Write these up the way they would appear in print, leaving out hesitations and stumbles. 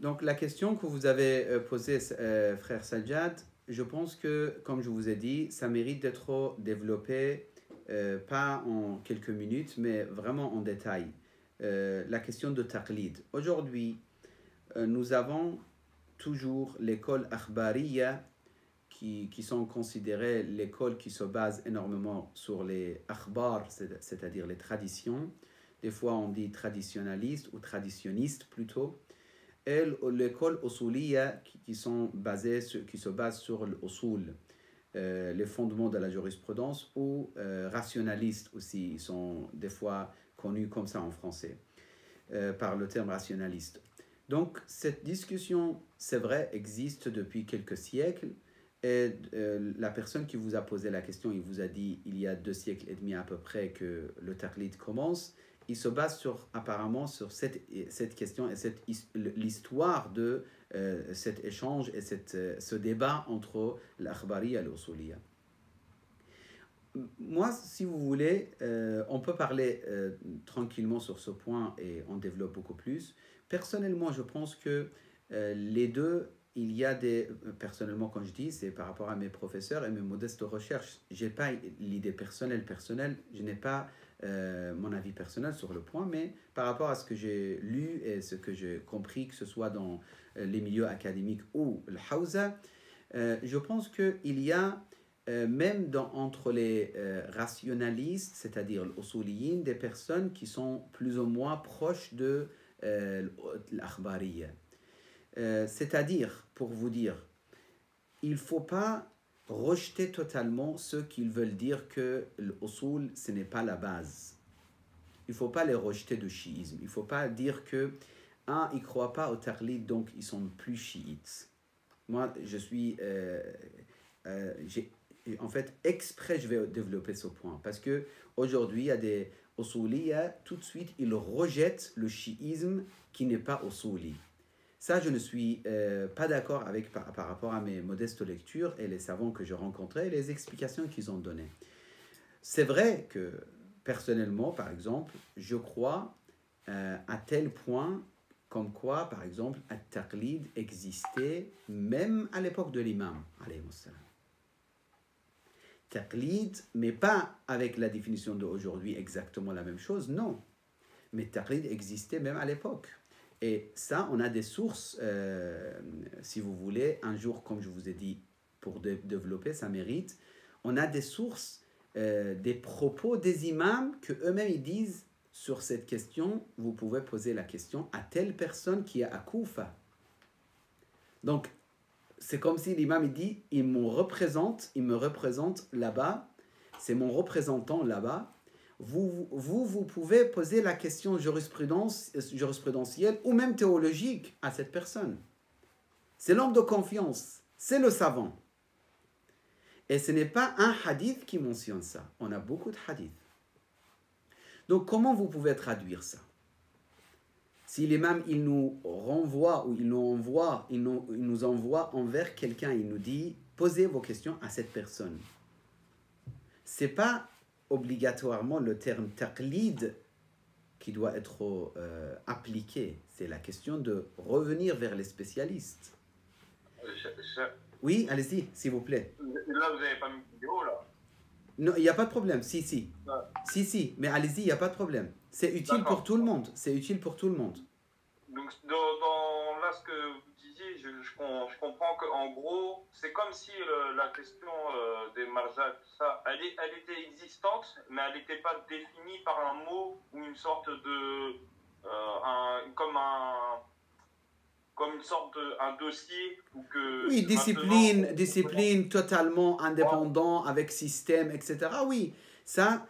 Donc la question que vous avez posée, frère Sajjad, je pense que, comme je vous ai dit, ça mérite d'être développé, pas en quelques minutes, mais vraiment en détail. La question de taqlid. Aujourd'hui, nous avons toujours l'école akhbariya, qui sont considérées l'école qui se base énormément sur les akhbar, c'est-à-dire les traditions. Des fois, on dit traditionnaliste ou traditionniste plutôt. Et l'école usuliya qui se base sur l'usul, les fondements de la jurisprudence, ou rationalistes aussi, ils sont des fois connus comme ça en français, par le terme rationaliste. Donc cette discussion, c'est vrai, existe depuis quelques siècles, et la personne qui vous a posé la question, il vous a dit il y a 2 siècles et demi à peu près que le taqlid commence. Il se base apparemment sur cette question et l'histoire de cet échange et ce débat entre l'akhbari et l'usuliya. Moi, si vous voulez, on peut parler tranquillement sur ce point et on développe beaucoup plus. Personnellement, je pense que les deux, il y a personnellement, quand je dis, c'est par rapport à mes professeurs et mes modestes recherches. Je n'ai pas l'idée personnelle, je n'ai pas mon avis personnel sur le point, mais par rapport à ce que j'ai lu et ce que j'ai compris, que ce soit dans les milieux académiques ou le Hawza, je pense qu'il y a, même entre les rationalistes, c'est-à-dire l'usuliyin, des personnes qui sont plus ou moins proches de l'akhbariyya. C'est-à-dire, pour vous dire, il ne faut pas rejeter totalement ceux qui veulent dire que l'usul, ce n'est pas la base. Il ne faut pas les rejeter de chiisme. Il ne faut pas dire que, ils ne croient pas au taqlid, donc ils sont plus chiites. Moi, je suis... en fait, exprès, je vais développer ce point. Parce qu'aujourd'hui, il y a des usuliyya, tout de suite, ils rejettent le chiisme qui n'est pas usuli. Ça, je ne suis pas d'accord avec par rapport à mes modestes lectures et les savants que j'ai rencontrés et les explications qu'ils ont données. C'est vrai que, personnellement, par exemple, je crois à tel point comme quoi, par exemple, un taqlid existait même à l'époque de l'imam, alayhi salam. Taqlid, mais pas avec la définition d'aujourd'hui exactement la même chose, non. Mais taqlid existait même à l'époque. Et ça, on a des sources, si vous voulez, un jour, comme je vous ai dit, pour développer, ça mérite, on a des sources, des propos des imams qu'eux-mêmes ils disent sur cette question, vous pouvez poser la question à telle personne qui est à Koufa. Donc, c'est comme si l'imam il dit, il me représente là-bas, c'est mon représentant là-bas. Vous pouvez poser la question jurisprudentielle ou même théologique à cette personne. C'est l'homme de confiance, c'est le savant. Et ce n'est pas un hadith qui mentionne ça. On a beaucoup de hadiths. Donc comment vous pouvez traduire ça? Si l'imam il nous renvoie ou il nous envoie envers quelqu'un, il nous dit posez vos questions à cette personne. C'est pas obligatoirement le terme taqlid qui doit être appliqué. C'est la question de revenir vers les spécialistes. Oui, allez-y, s'il vous plaît. Là, vous n'avez pas mis de vidéo, là? Non, il n'y a pas de problème. Si. Si, mais allez-y, il n'y a pas de problème. C'est utile pour tout le monde. C'est utile pour tout le monde. Donc, dans là, ce que vous disiez, je comprends qu'en gros, c'est comme si la question des marjas, ça, elle était existante, mais elle n'était pas définie par un mot ou une sorte de... comme une sorte un dossier ou que oui, discipline totalement indépendant avec système, etc. Oui, ça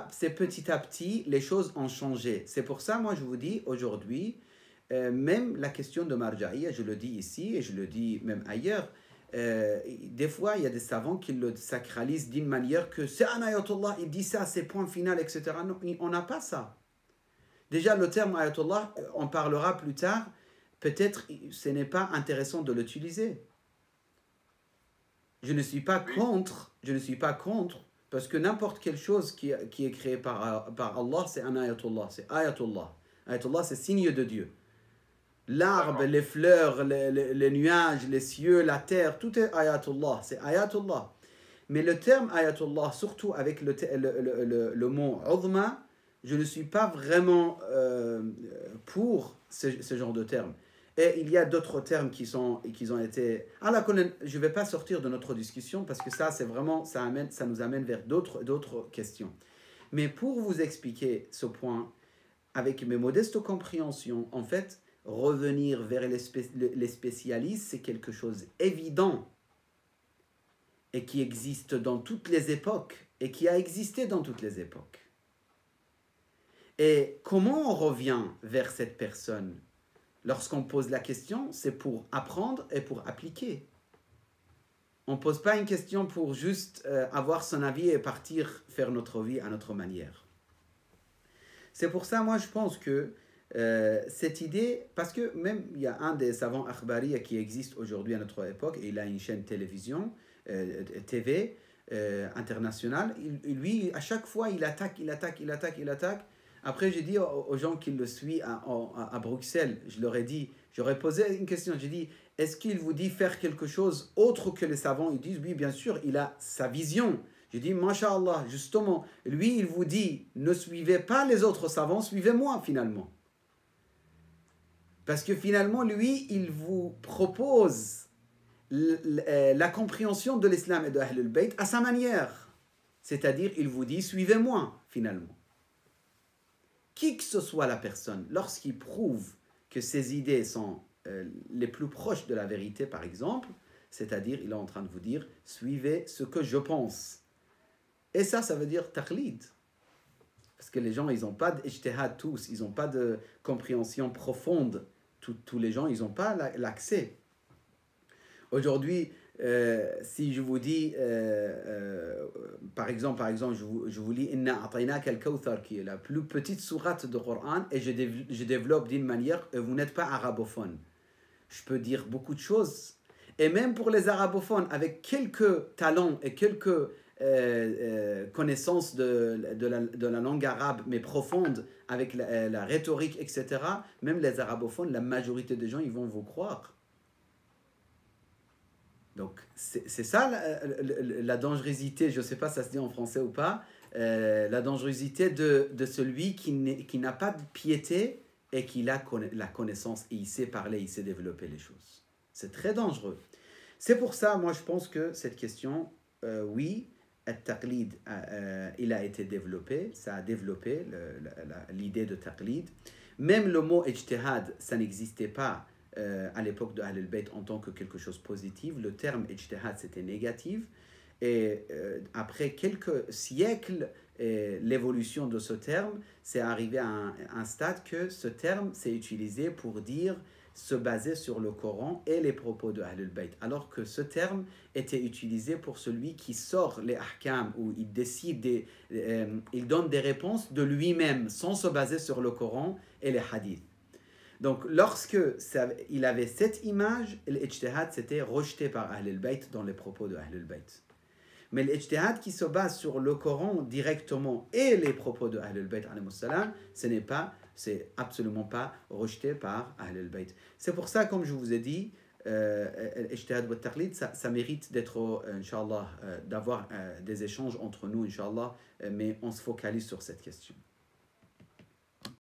c'est petit à petit, les choses ont changé. C'est pour ça, moi, je vous dis, aujourd'hui, même la question de marja'iyya, je le dis ici et je le dis même ailleurs, des fois, il y a des savants qui le sacralisent d'une manière que c'est un ayatollah, il dit ça, c'est point final, etc. Non, on n'a pas ça. Déjà, le terme ayatollah, on parlera plus tard. Peut-être ce n'est pas intéressant de l'utiliser. Je ne suis pas contre, parce que n'importe quelle chose qui est créée par Allah, c'est un ayatollah, c'est ayatollah. Ayatollah, c'est signe de Dieu. L'arbre, les fleurs, les nuages, les cieux, la terre, tout est ayatullah, c'est ayatullah. Mais le terme ayatullah, surtout avec le mot uzma, je ne suis pas vraiment pour ce genre de terme. Et il y a d'autres termes qui ont été... je ne vais pas sortir de notre discussion parce que ça, c'est vraiment, ça nous amène vers d'autres questions. Mais pour vous expliquer ce point, avec mes modestes compréhensions, en fait, revenir vers les spécialistes, c'est quelque chose d'évident et qui existe dans toutes les époques et qui a existé dans toutes les époques. Et comment on revient vers cette personne? Lorsqu'on pose la question, c'est pour apprendre et pour appliquer. On ne pose pas une question pour juste avoir son avis et partir faire notre vie à notre manière. C'est pour ça, moi, je pense que cette idée, parce que même il y a un des savants akhbari qui existe aujourd'hui à notre époque, et il a une chaîne télévision, TV internationale, lui, à chaque fois, il attaque. Après, j'ai dit aux gens qui le suivent à Bruxelles, j'aurais posé une question, j'ai dit, est-ce qu'il vous dit faire quelque chose autre que les savants? Ils disent, oui, bien sûr, il a sa vision. J'ai dit, Masha'Allah, justement, lui, il vous dit, ne suivez pas les autres savants, suivez-moi finalement. Parce que finalement, lui, il vous propose la compréhension de l'islam et de Ahlul Bayt à sa manière. C'est-à-dire, il vous dit, suivez-moi finalement. Qui que ce soit la personne, lorsqu'il prouve que ses idées sont les plus proches de la vérité, par exemple, c'est-à-dire, il est en train de vous dire, suivez ce que je pense. Et ça veut dire taqlid. Parce que les gens, ils n'ont pas d'ijtihad tous, ils n'ont pas de compréhension profonde. Tous les gens, ils n'ont pas l'accès. Aujourd'hui, si je vous dis, par exemple, je vous lis Inna a'taynaka al-kawthar, qui est la plus petite sourate de Coran, et je développe d'une manière, vous n'êtes pas arabophone. Je peux dire beaucoup de choses. Et même pour les arabophones, avec quelques talents et quelques connaissances de la langue arabe, mais profonde, avec la rhétorique, etc., même les arabophones, la majorité des gens, ils vont vous croire. Donc, c'est ça la dangerosité, je ne sais pas si ça se dit en français ou pas, la dangerosité de celui qui n'a pas de piété et qui a la connaissance et il sait parler, il sait développer les choses. C'est très dangereux. C'est pour ça, moi, je pense que cette question, oui, التقليد, il a été développé, ça a développé l'idée de taqlid. Même le mot ijtihad, ça n'existait pas à l'époque de Ahlul Bayt en tant que quelque chose de positif. Le terme ijtihad, c'était négatif. Et après quelques siècles, l'évolution de ce terme, c'est arrivé à un stade que ce terme s'est utilisé pour dire se baser sur le Coran et les propos de Ahlul Bayt, alors que ce terme était utilisé pour celui qui sort les ahkam, où il décide, il donne des réponses de lui-même, sans se baser sur le Coran et les hadiths. Donc, il avait cette image, l'ijtihad s'était rejeté par Ahlul Bayt dans les propos de Ahlul Bayt. Mais l'ijtihad qui se base sur le Coran directement et les propos de Ahlul Bayt, c'est absolument pas rejeté par Ahlul Bayt. C'est pour ça, comme je vous ai dit, l'ijtihad wa taqlid, ça mérite d'être, Inch'Allah, d'avoir des échanges entre nous, Inch'Allah, mais on se focalise sur cette question.